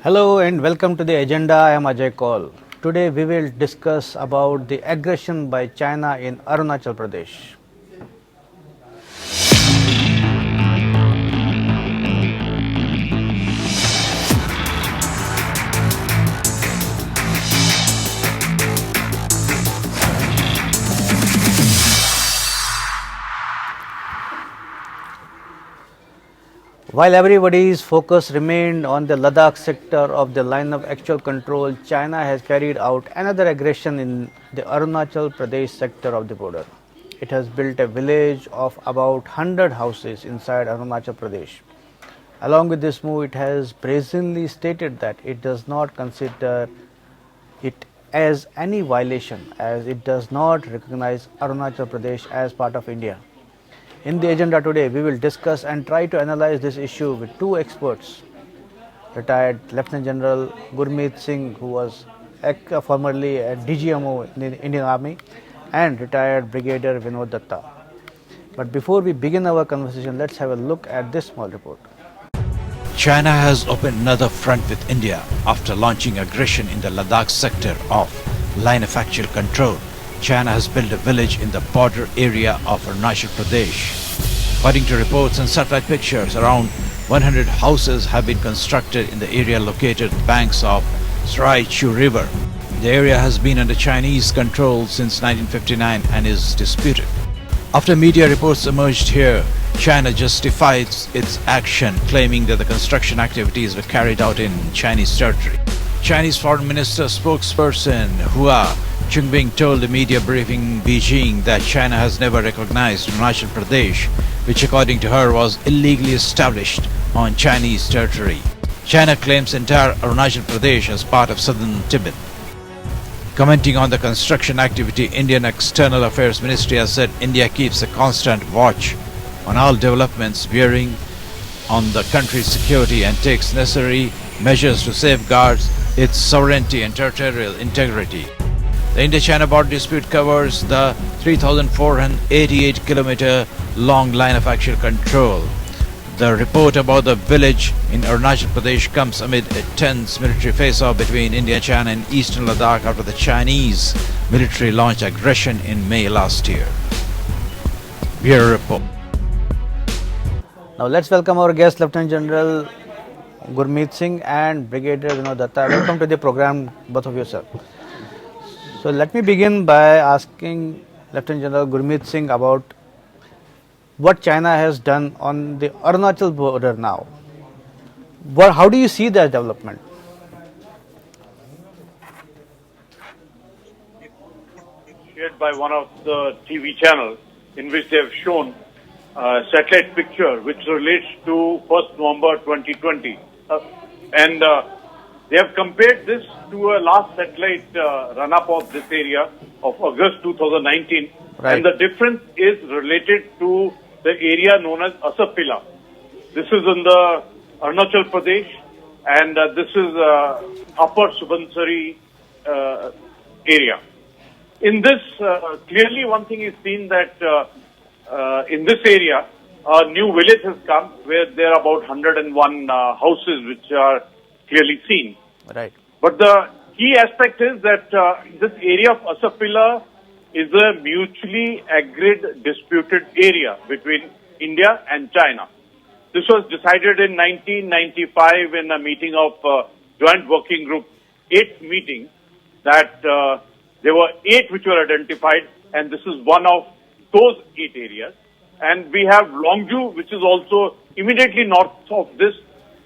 Hello and welcome to the agenda. I am Ajay Kaul. Today we will discuss about the aggression by China in Arunachal Pradesh. While everybody's focus remained on the Ladakh sector of the line of actual control, China has carried out another aggression in the Arunachal Pradesh sector of the border. It has built a village of about 100 houses inside Arunachal Pradesh. Along with this move, it has brazenly stated that it does not consider it as any violation, as it does not recognize Arunachal Pradesh as part of India. In the agenda today, we will discuss and try to analyze this issue with two experts, retired Lieutenant General Gurmeet Singh, who was formerly a DGMO in the Indian Army, and retired Brigadier Vinod Datta. But before we begin our conversation, let's have a look at this small report. China has opened another front with India after launching aggression in the Ladakh sector of line of actual control. China has built a village in the border area of Arunachal Pradesh. According to reports and satellite pictures, around 100 houses have been constructed in the area located at the banks of Sarai Chu River. The area has been under Chinese control since 1959 and is disputed. After media reports emerged here, China justifies its action, claiming that the construction activities were carried out in Chinese territory. Chinese Foreign Minister spokesperson Hua Chunying told a media briefing in Beijing that China has never recognized Arunachal Pradesh, which according to her was illegally established on Chinese territory. China claims entire Arunachal Pradesh as part of southern Tibet. Commenting on the construction activity, Indian External Affairs Ministry has said India keeps a constant watch on all developments bearing on the country's security and takes necessary measures to safeguard its sovereignty and territorial integrity. The India-China border dispute covers the 3,488-kilometer long line of actual control. The report about the village in Arunachal Pradesh comes amid a tense military face-off between India and China in eastern Ladakh after the Chinese military launched aggression in May last year. Bureau report. Now let's welcome our guest, Lieutenant General Gurmeet Singh and Brigadier Vinod Datta. Welcome to the program, both of you, sir. So let me begin by asking Lieutenant General Gurmeet Singh about what China has done on the Arunachal border now. How do you see that development? Shared by one of the TV channels in which they have shown a satellite picture which relates to 1st November 2020. They have compared this to a last satellite run-up of this area of August 2019. Right. And the difference is related to the area known as Asapila. This is in the Arunachal Pradesh, and this is Upper Subansari area. In this, clearly one thing is seen that in this area, a new village has come where there are about 101 houses which are clearly seen. Right. But the key aspect is that this area of Asapila is a mutually agreed disputed area between India and China. This was decided in 1995 in a meeting of Joint Working Group 8 meeting that there were 8 which were identified, and this is one of those 8 areas. And we have Longju, which is also immediately north of this.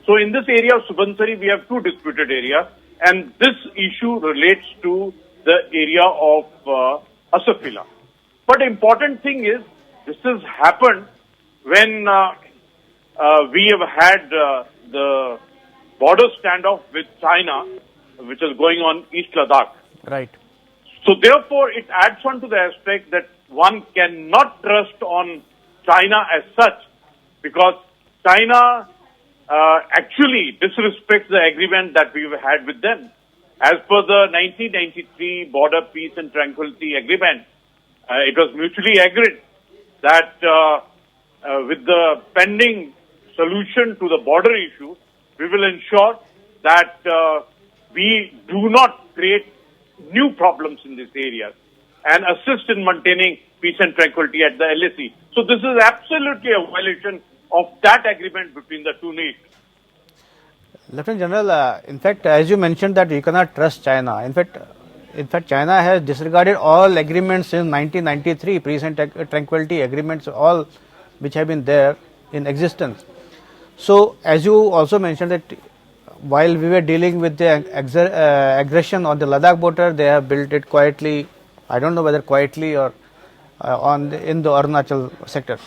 So in this area of Subansari, we have 2 disputed areas, and this issue relates to the area of Asapila. But important thing is, this has happened when we have had the border standoff with China, which is going on East Ladakh. Right. So therefore, it adds on to the aspect that one cannot trust on China as such, because China actually disrespects the agreement that we've had with them. As per the 1993 Border Peace and Tranquility Agreement, it was mutually agreed that with the pending solution to the border issue, we will ensure that we do not create new problems in this area and assist in maintaining peace and tranquility at the LAC. So this is absolutely a violation of that agreement between the two nations. Lieutenant General, in fact, as you mentioned that you cannot trust China. In fact, China has disregarded all agreements since 1993, peace and tranquility agreements, all which have been there in existence. So, as you also mentioned that while we were dealing with the aggression on the Ladakh border, they have built it quietly. I don't know whether quietly or in the Arunachal sector.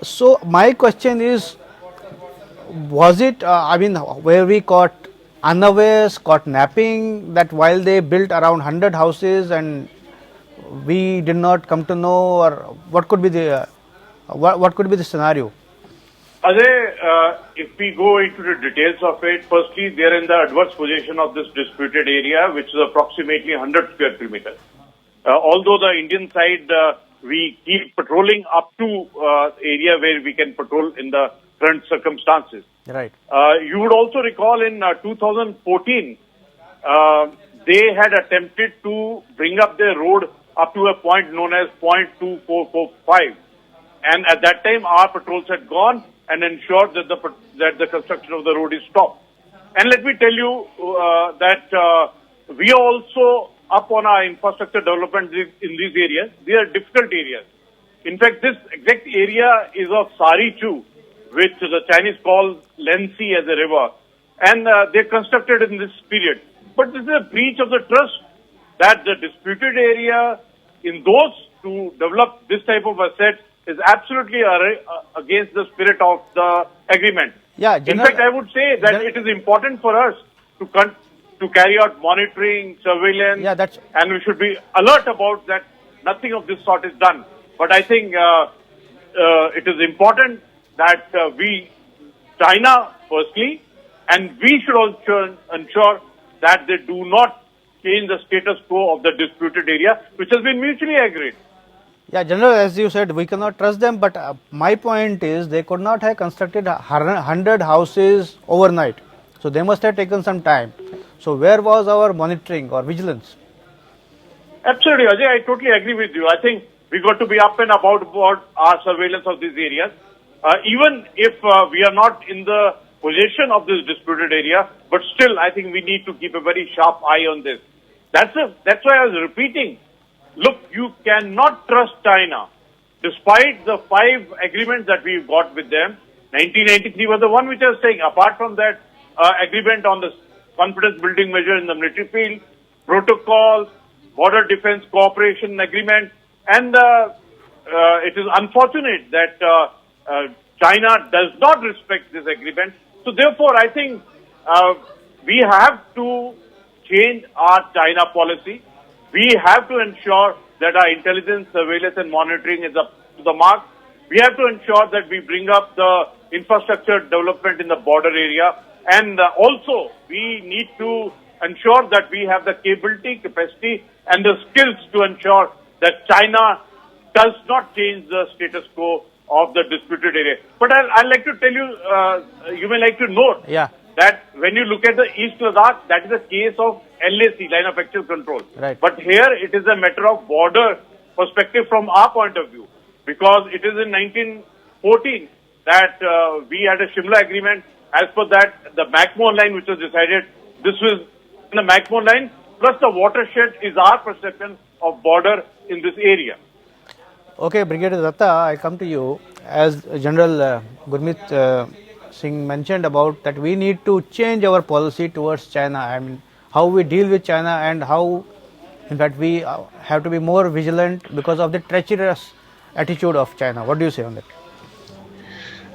So, my question is, was it, where we caught unawares, caught napping, that while they built around 100 houses and we did not come to know, or what could be the scenario? Ajay, if we go into the details of it, firstly, they are in the adverse position of this disputed area, which is approximately 100 square kilometers. Although the Indian side, we keep patrolling up to area where we can patrol in the current circumstances. Right. You would also recall in 2014, they had attempted to bring up their road up to a point known as 0.2445. And at that time, our patrols had gone and ensured that the construction of the road is stopped. And let me tell you that we are also up on our infrastructure development in these areas. These are difficult areas. In fact, this exact area is of Sari-Chu, which the Chinese call Lensi as a river. And they constructed in this period. But this is a breach of the trust that the disputed area in those to develop this type of asset is absolutely against the spirit of the agreement. Yeah, in fact, I would say that it is important for us to carry out monitoring, surveillance, and we should be alert about that nothing of this sort is done. But I think it is important that China firstly, and we should also ensure that they do not change the status quo of the disputed area, which has been mutually agreed. Yeah, General, as you said, we cannot trust them, but my point is they could not have constructed 100 houses overnight. So they must have taken some time. So where was our monitoring or vigilance? Absolutely, Ajay, I totally agree with you. I think we got to be up and about our surveillance of these areas. Even if we are not in the possession of this disputed area, but still I think we need to keep a very sharp eye on this. That's why I was repeating. Look, you cannot trust China. Despite the 5 agreements that we've got with them, 1993 was the one which I was saying. Apart from that agreement on the confidence building measure in the military field, protocols, border defense cooperation agreement, and it is unfortunate that China does not respect this agreement. So therefore, I think we have to change our China policy. We have to ensure that our intelligence, surveillance and monitoring is up to the mark. We have to ensure that we bring up the infrastructure development in the border area. And also, we need to ensure that we have the capability, capacity and the skills to ensure that China does not change the status quo of the disputed area. But I'd like to tell you, you may like to note that when you look at the East Ladakh, that is a case of LAC, line of actual control. Right. But here it is a matter of border perspective from our point of view, because it is in 1914 that we had a Shimla agreement. As per that, the McMahon line which was decided, this was in the McMahon line, plus the watershed is our perception of border in this area. Okay, Brigadier Datta, I come to you. As General Gurmeet Singh mentioned about that we need to change our policy towards China. I mean, how we deal with China and how, in fact, we have to be more vigilant because of the treacherous attitude of China. What do you say on that?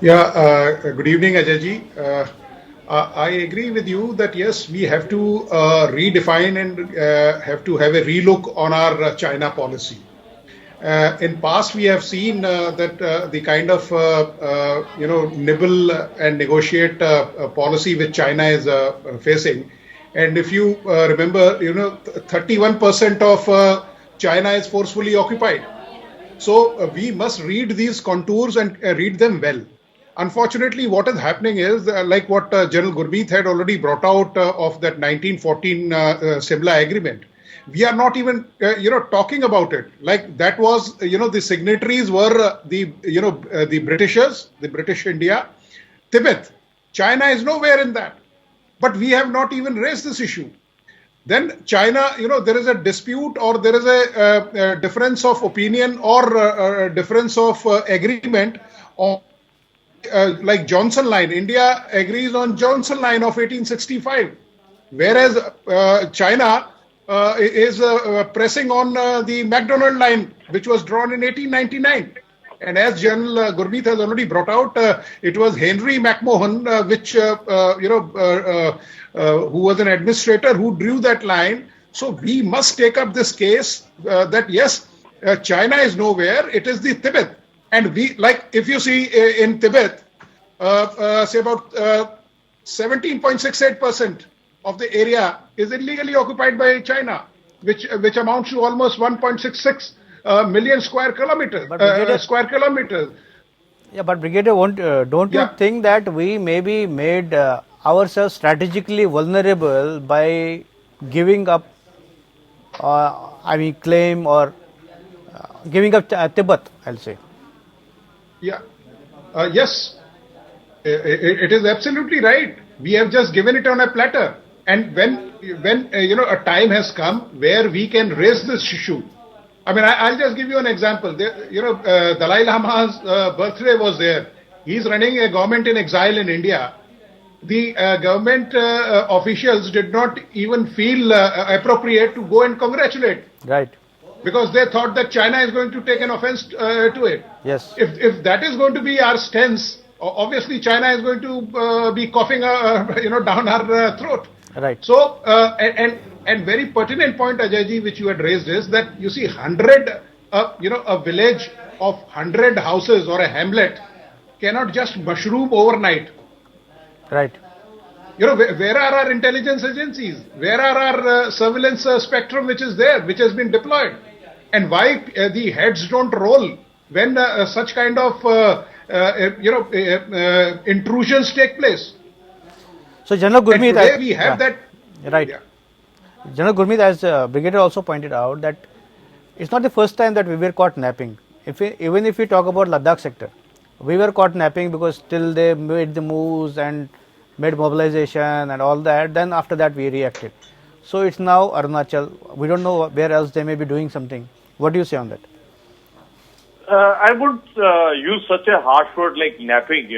Yeah, good evening, Ajay. I agree with you that yes, we have to redefine and have to have a relook on our China policy. In past, we have seen that the kind of nibble and negotiate policy which China is facing. And if you remember, 31% of China is forcefully occupied. So we must read these contours and read them well. unfortunately, what is happening is like what General Gurmeet had already brought out of that 1914 Simla Agreement. We are not even, talking about it. Like that was, the signatories were the Britishers, the British India, Tibet. China is nowhere in that. But we have not even raised this issue. Then China, there is a dispute or there is a difference of opinion or a difference of agreement on like Johnson Line. India agrees on Johnson Line of 1865, whereas China is pressing on the MacDonald Line, which was drawn in 1899. And as General Gurmeet has already brought out, it was Henry McMahon, who was an administrator who drew that line. So we must take up this case that yes, China is nowhere. It is the Tibet. And we, like, if you see in Tibet, say about 17.68% of the area is illegally occupied by China, which amounts to almost 1.66 million square kilometers. Yeah, but Brigadier, don't you think that we maybe made ourselves strategically vulnerable by giving up, claim or giving up Tibet, I'll say? Yeah. Yes. It is absolutely right. We have just given it on a platter. And when a time has come where we can raise this issue. I mean, I'll just give you an example. Dalai Lama's birthday was there. He's running a government in exile in India. The government officials did not even feel appropriate to go and congratulate. Right. Because they thought that China is going to take an offense to it. Yes. If that is going to be our stance, obviously China is going to be coughing, down our throat. Right. So, and very pertinent point, Ajayji, which you had raised is that you see a village of 100 houses or a hamlet cannot just mushroom overnight. Right. Where are our intelligence agencies? Where are our surveillance spectrum which is there, which has been deployed? And why the heads don't roll when such kind of, intrusions take place? So, General Gurmeet, today we have that. Right. Yeah. General Gurmeet, as Brigadier also pointed out, that it's not the first time that we were caught napping. Even if we talk about Ladakh sector, we were caught napping because till they made the moves and made mobilization and all that, then after that we reacted. So it's now Arunachal. We don't know where else they may be doing something. What do you say on that? I would use such a harsh word like napping,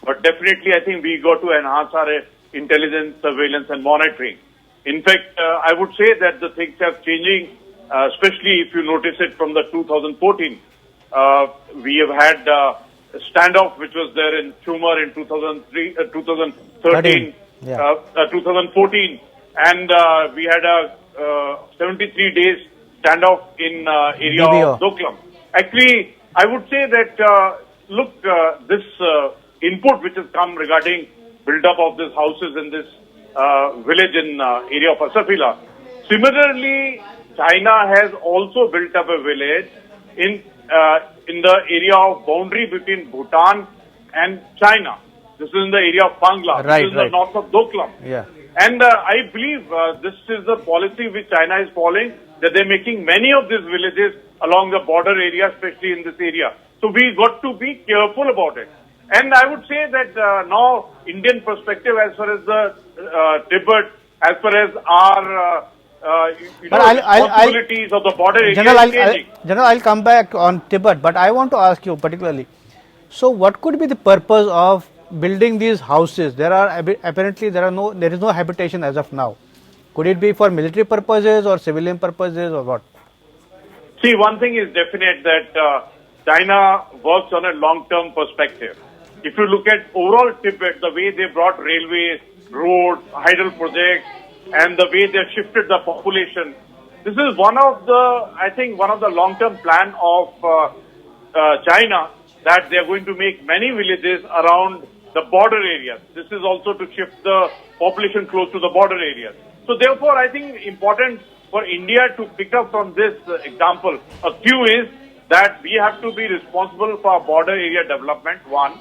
but definitely I think we got to enhance our intelligence, surveillance and monitoring. In fact, I would say that the things are changing, especially if you notice it from the 2014. We have had standoff which was there in Chumar in 2013, 2014, and we had a 73 days standoff in area of Doklam. Actually, I would say that, this input which has come regarding build-up of these houses in this village in area of Asafila. Similarly, China has also built up a village in the area of boundary between Bhutan and China. This is in the area of Pangla. Right, this is in the north of Doklam. Yeah. And I believe this is the policy which China is following, that they're making many of these villages along the border area, especially in this area. So we got to be careful about it. And I would say that now Indian perspective as far as the Tibet, as far as our responsibilities of the border area General, I'll come back on Tibet, but I want to ask you particularly. So what could be the purpose of building these houses? Apparently there is no habitation as of now. Could it be for military purposes or civilian purposes or what? See, one thing is definite that China works on a long-term perspective. If you look at overall Tibet, the way they brought railways, roads, hydel projects, and the way they shifted the population, this is one of the long-term plan of China, that they are going to make many villages around the border areas. This is also to shift the population close to the border areas. So therefore, I think important for India to pick up from this example. A cue is that we have to be responsible for border area development, one.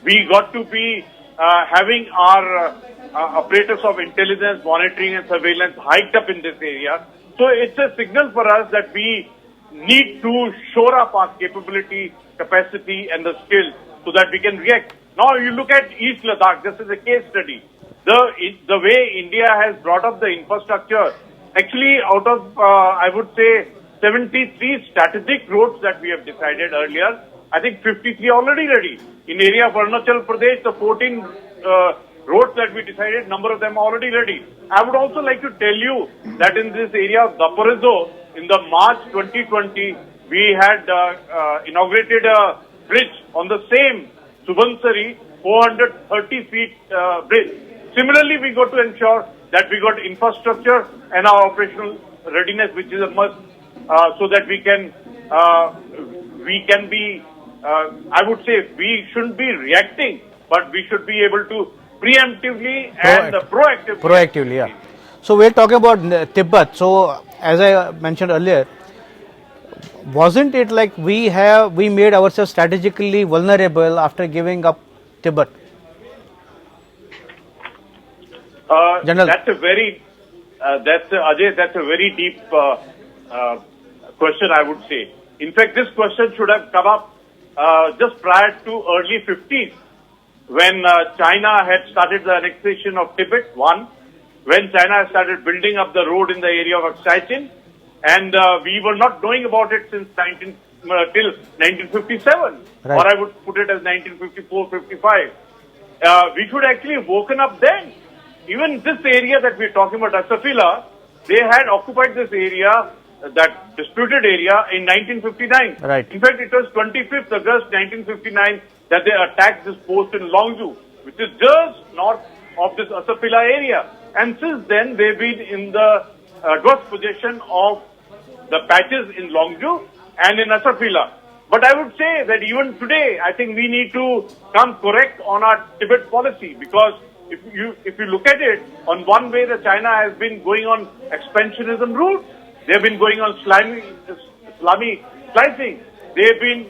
We got to be having our apparatus of intelligence, monitoring and surveillance hiked up in this area. So it's a signal for us that we need to shore up our capability, capacity and the skills so that we can react. Now you look at East Ladakh, this is a case study. The way India has brought up the infrastructure, actually out of, I would say, 73 strategic roads that we have decided earlier, I think 53 already ready. In area of Arunachal Pradesh, the 14 roads that we decided, number of them are already ready. I would also like to tell you that in this area of Daparizo, in the March 2020, we had inaugurated a bridge on the same Subansari, 430 feet bridge. Similarly, we got to ensure that we got infrastructure and our operational readiness, which is a must, so that we can be, I would say, we shouldn't be reacting, but we should be able to preemptively and proactively. Proactively, yeah. So we're talking about Tibet. So as I mentioned earlier, wasn't it like we made ourselves strategically vulnerable after giving up Tibet? General. That's a very, Ajay, that's a very deep question, I would say. In fact, this question should have come up just prior to early 50s, when China had started the annexation of Tibet, one, when China started building up the road in the area of Aksai, and we were not knowing about it since till 1957, right. Or I would put it as 1954-55. We should actually have woken up then. Even this area that we're talking about, Asafila, they had occupied this area, that disputed area, in 1959. Right. In fact, it was 25th August 1959 that they attacked this post in Longju, which is just north of this Asafila area. And since then, they've been in the adverse possession of the patches in Longju and in Asafila. But I would say that even today, I think we need to come correct on our Tibet policy, because if you look at it, on one way, the China has been going on expansionism route. They've been going on Islamic slicing. They've been,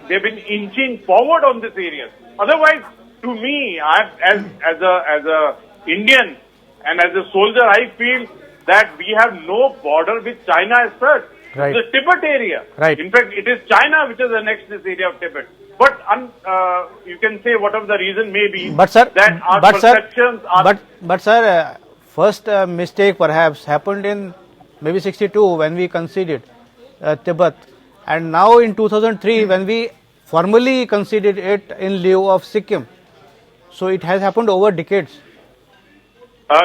they've been inching forward on this area. Otherwise, to me, as a Indian and as a soldier, I feel that we have no border with China as such. Right. The Tibet area. Right. In fact, it is China which has annexed this area of Tibet. But you can say whatever the reason may be, but sir, that our perceptions are... But sir, first mistake perhaps happened in maybe 62 when we conceded Tibet, and now in 2003 when we formally conceded it in lieu of Sikkim. So it has happened over decades.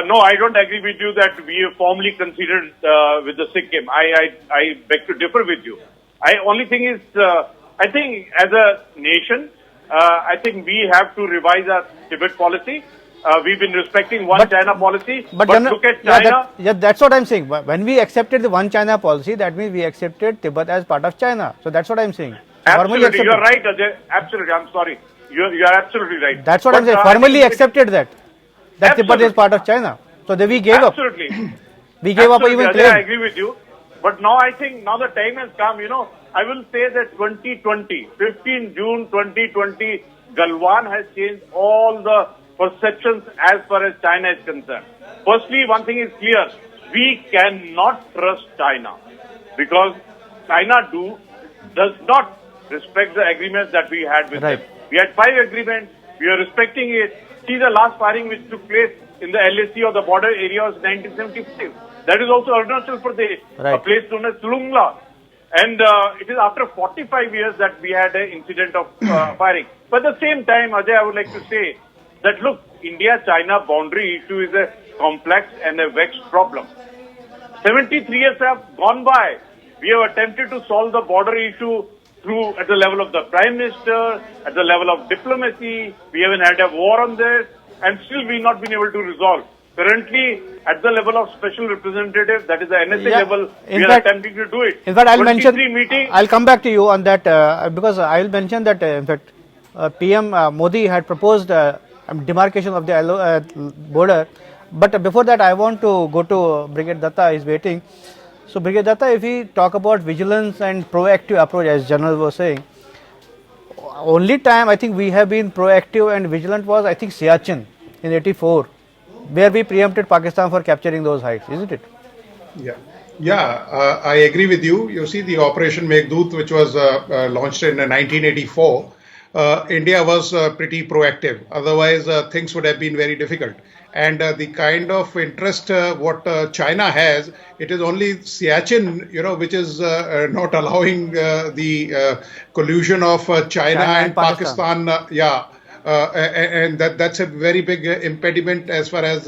No, I don't agree with you that we have formally considered with the Sikkim. I beg to differ with you. Only thing is, I think as a nation, I think we have to revise our Tibet policy. We've been respecting one China policy, but look at China. That's what I'm saying. When we accepted the one China policy, that means we accepted Tibet as part of China. So that's what I'm saying. Absolutely, you are right, Ajay. Absolutely, I'm sorry. You are absolutely right. That's what I'm saying. Formally accepted that Tibet is part of China. So then we gave up. Absolutely. We gave up even claim. I agree with you. But now I think now the time has come, I will say that 2020, 15 June 2020, Galwan has changed all the perceptions as far as China is concerned. Firstly, one thing is clear. We cannot trust China because China does not respect the agreements that we had with them. We had 5 agreements. We are respecting it. See the last firing which took place in the LAC or the border area was 1975. That is also Arunachal Pradesh, a place known as Lungla. And it is after 45 years that we had an incident of firing. But at the same time, Ajay, I would like to say that look, India-China boundary issue is a complex and a vexed problem. 73 years have gone by. We have attempted to solve the border issue at the level of the Prime Minister, at the level of diplomacy. We haven't had a war on this, and still we've not been able to resolve. Currently, at the level of special representative, that is the NSA level, we are attempting to do it. In fact, I'll come back to you on that because I'll mention that in fact, PM Modi had proposed demarcation of the border. But before that, I want to go to Brigade Datta is waiting. So Brigade Datta, if we talk about vigilance and proactive approach, as General was saying, only time I think we have been proactive and vigilant was I think Siachen in '84, where we preempted Pakistan for capturing those heights, isn't it? Yeah, I agree with you. You see, the Operation Meghdoot, which was launched in 1984, India was pretty proactive. Otherwise, things would have been very difficult. And the kind of interest what China has, it is only Siachen, which is not allowing the collusion of China and Pakistan. And that's a very big impediment as far as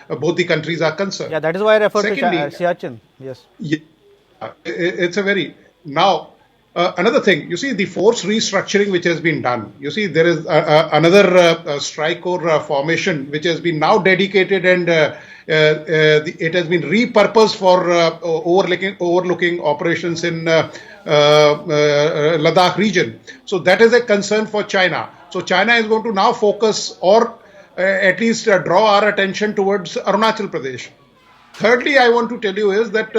both the countries are concerned. Yeah, that is why I refer to Siachen. Yes. Yeah, it's a very now. Another thing, you see, the force restructuring which has been done. You see, there is another strike corps formation which has been now dedicated, and it has been repurposed for overlooking operations in Ladakh region. So that is a concern for China. So China is going to now focus, or at least draw our attention towards Arunachal Pradesh. Thirdly, I want to tell you is that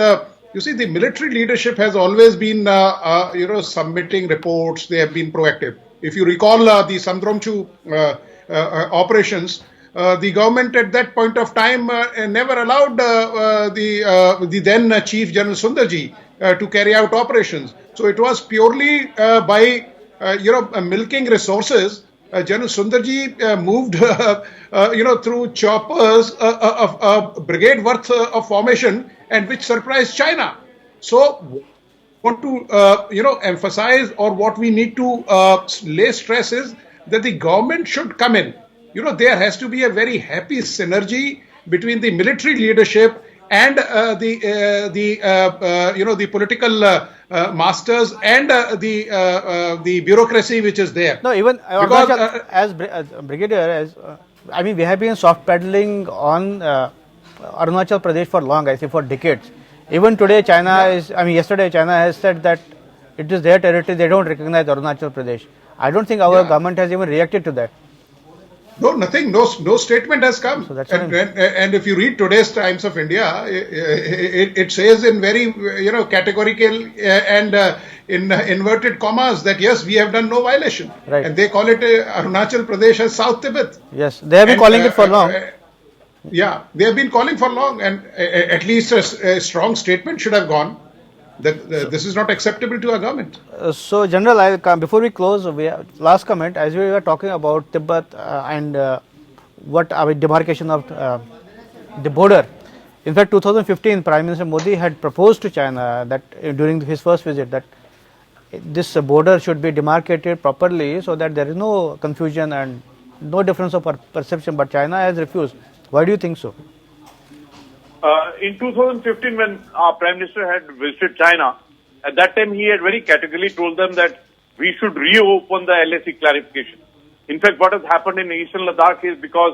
you see, the military leadership has always been, submitting reports. They have been proactive. If you recall the Samdromchu operations, the government at that point of time never allowed the then Chief General Sundarji to carry out operations. So it was purely by milking resources. General Sundarji moved, through choppers, a brigade worth of formation, and which surprised China. So, want to emphasize, or what we need to lay stress is that the government should come in. There has to be a very happy synergy between the military leadership and the political masters and the bureaucracy which is there. No, even because, as Brigadier, we have been soft pedaling on Arunachal Pradesh for long, I think for decades. Even today, yesterday China has said that it is their territory, they don't recognize Arunachal Pradesh. I don't think our government has even reacted to that. No, nothing. No statement has come. So that's and if you read today's Times of India, it says in very categorical and in inverted commas that yes, we have done no violation. Right. And they call it Arunachal Pradesh as South Tibet. Yes, they have been calling it for long. They have been calling for long, and at least a strong statement should have gone that this is not acceptable to our government. So, General, before we close, last comment, as we were talking about Tibet and demarcation of the border. In fact, 2015, Prime Minister Modi had proposed to China that during his first visit that this border should be demarcated properly so that there is no confusion and no difference of perception. But China has refused. Why do you think so? In 2015, when our Prime Minister had visited China, at that time he had very categorically told them that we should reopen the LAC clarification. In fact, what has happened in Eastern Ladakh is because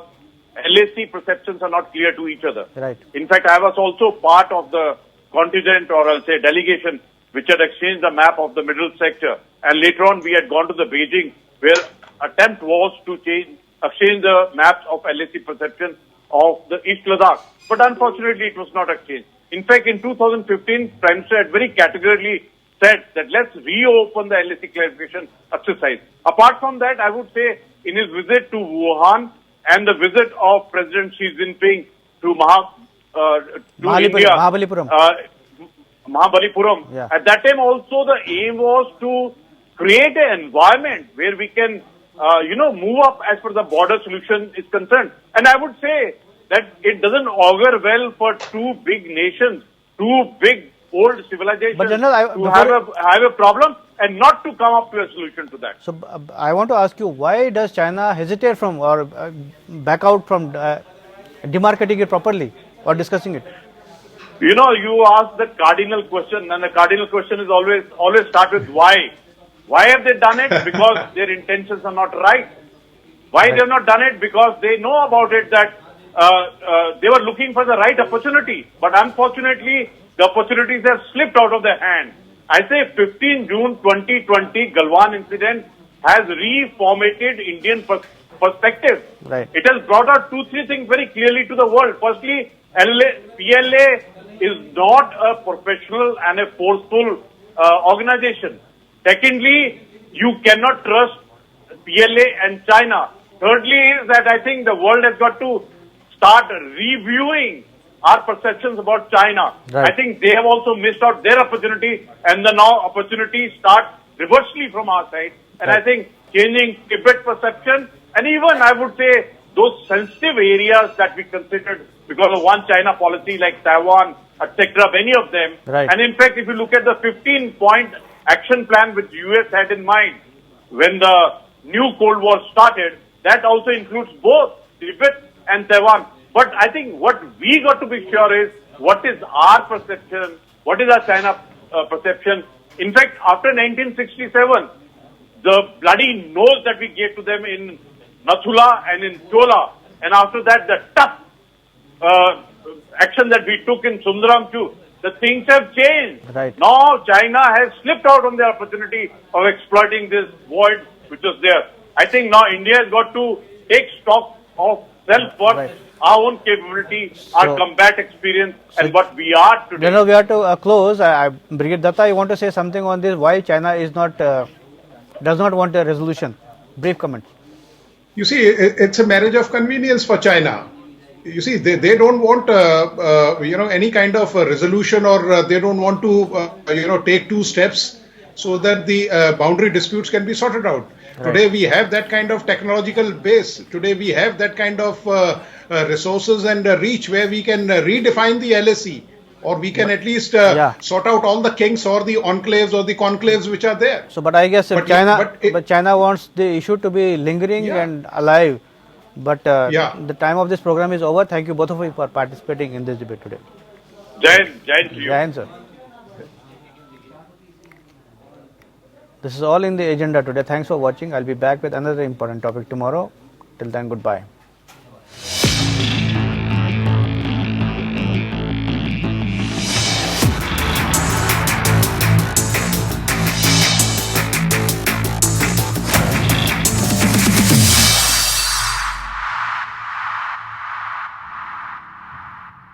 LAC perceptions are not clear to each other. Right. In fact, I was also part of the contingent, or I'll say delegation, which had exchanged the map of the middle sector. And later on, we had gone to the Beijing, where attempt was to exchange the maps of LAC perception of the East Ladakh. But unfortunately, it was not exchanged. In fact, in 2015, Prime Minister had very categorically said that let's reopen the LAC clarification exercise. Apart from that, I would say in his visit to Wuhan and the visit of President Xi Jinping to Mahabalipuram, Yeah. At that time also the aim was to create an environment where we can, move up as per the border solution is concerned. And I would say that it doesn't augur well for two big nations, two big old civilizations But General, to have a problem and not to come up to a solution to that. So, I want to ask you, why does China hesitate from or back out from demarcating it properly or discussing it? You ask the cardinal question, and the cardinal question is always start with why. Why have they done it? Because their intentions are not right. Why they have not done it? Because they know about it that they were looking for the right opportunity. But unfortunately, the opportunities have slipped out of their hand. I say 15 June 2020 Galwan incident has reformatted Indian perspective. Right. It has brought out 2-3 things very clearly to the world. Firstly, PLA is not a professional and a forceful organization. Secondly, you cannot trust PLA and China. Thirdly is that I think the world has got to start reviewing our perceptions about China. Right. I think they have also missed out their opportunity, and the now opportunity starts reversely from our side. And Right. I think changing Tibet perception, and even I would say those sensitive areas that we considered because of one China policy like Taiwan, etc., many of them. Right. And in fact, if you look at the 15-point action plan which US had in mind when the new Cold War started, that also includes both Tibet and Taiwan. But I think what we got to be sure is what is our perception, what is our China perception. In fact, after 1967, the bloody nose that we gave to them in Nathula and in Chola, and after that the tough action that we took in Sundaram-Chu, the things have changed. Right. Now China has slipped out on the opportunity of exploiting this void which was there. I think now India has got to take stock of self-worth, Right. our own capability, our So- combat experience, and what we are today. You know, we have to close. Brigadier Datta, you want to say something on this? Why China is not does not want a resolution? Brief comment. You see, it's a marriage of convenience for China. You see, they don't want any kind of a resolution, or they don't want to take two steps so that the boundary disputes can be sorted out. Right. Today we have that kind of technological base. Today we have that kind of resources and reach where we can redefine the LAC, or we can at least sort out all the kinks or the enclaves or the conclaves which are there. So, but I guess if But China wants the issue to be lingering Yeah. and alive. But Yeah. the time of this program is over. Thank you both of you for participating in this debate today. Jai to you. Jai Hind, sir. This is all in the agenda today. Thanks for watching. I'll be back with another important topic tomorrow. Till then, goodbye.